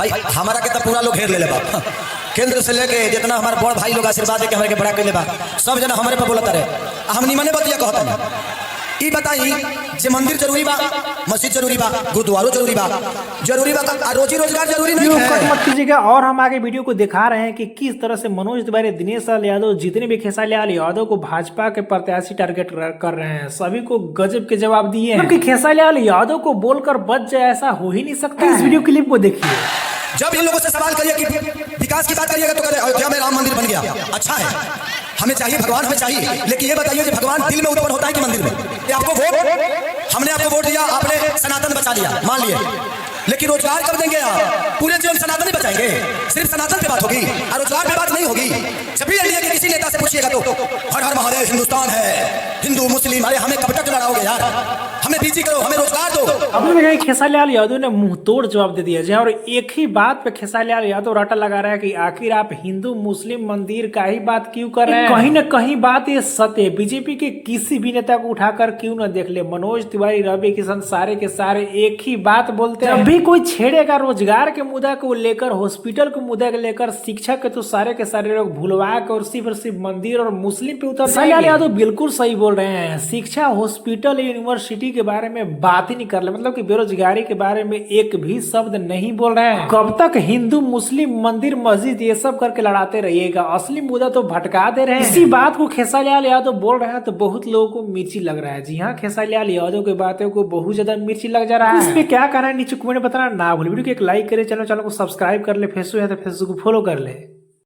भाई हमारा के तो पूरा लोग घेर ले बा केंद्र से लेके जितना हमारे बड़ भाई लोग आशीर्वाद दे के हमारे के बड़ा कर ले बा सब जना हमारे पे बोलता रहे हम निमने बतिया कहता नहीं। ई बताई जे मंदिर जरूरी बा, मस्जिद जरूरी बा, गुरुद्वारो जरूरी बा, रोजी रोजगार जरूरी नहीं है। कट मत कीजिएगा। और हम आगे वीडियो को दिखा रहे हैं कि किस तरह से मनोज तिवारी, दिनेश लाल यादव, जितने भी खेसारी लाल यादव को भाजपा के प्रत्याशी टारगेट कर रहे हैं, सभी को गजब के जवाब दिए हैं। क्योंकि खेसारी लाल यादव को बोलकर बच जाए ऐसा हो ही नहीं सकता। इस वीडियो क्लिप को देखिए। जब इन लोगों से सवाल करिए कि विकास की बात करिएगा तो अयोध्या में राम मंदिर बन गया, अच्छा है, हमें चाहिए, भगवान हमें चाहिए, लेकिन ये बताइए कि भगवान दिल में उत्पन्न होता है कि मंदिर में? ये आपको वोट, हमने आपको वोट दिया, आपने सनातन बचा लिया, मान लिए, लेकिन रोजगार कब देंगे आप? पूरे जीवन सनातन ही बचाएंगे? सिर्फ सनातन पे बात होगी और रोजगार पे बात नहीं होगी। जब भी एनडीए के किसी नेता से पूछिएगा तो हर हर महादेव हिंदुस्तान है, हिंदू मुस्लिम, अरे हमें कब तक लड़ाओगे यार, हमें बीजी करो, हमें रोजगार दो। अब खेसारी लाल यादव ने मुंह तोड़ जवाब दे दिया है और एक ही बात पे खेसारी लाल यादव रटा लगा रहा है कि आखिर आप हिंदू मुस्लिम मंदिर का ही बात क्यों कर रहे हैं? कहीं न कहीं बात ये सत्य है। बीजेपी के किसी भी नेता को उठाकर क्यों न देख ले, मनोज तिवारी, रवि किशन सारे के सारे एक ही बात बोलते हैं। भी कोई छेड़ेगा रोजगार के मुद्दा को लेकर, हॉस्पिटल के मुद्दे को लेकर, शिक्षा के तो सारे के सारे लोग भुलवा कर और सिर्फ मंदिर और मुस्लिम पे उतर जाएंगे। लाल यादव बिल्कुल सही बोल रहे हैं। शिक्षा, हॉस्पिटल, यूनिवर्सिटी के बारे में बात ही नहीं कर रहे, मतलब कि बेरोजगारी के बारे में एक भी शब्द नहीं बोल रहे हैं। कब तक हिंदू मुस्लिम मंदिर मस्जिद ये सब करके लड़ाते रहिएगा? असली मुद्दा तो भटका दे रहे हैं। इसी बात को खेसारी लाल यादव बोल रहे हैं तो बहुत लोगों को मिर्ची लग रहा है। जी हाँ, खेसारी लाल यादव की बातों को बहुत ज्यादा मिर्ची लग जा रहा है। इस पे क्या कहना है नीचे कमेंट में बताना ना भूल। वीडियो को एक लाइक करे, चैनल को सब्सक्राइब कर ले, फेसबुक है तो फेसबुक को फॉलो कर ले।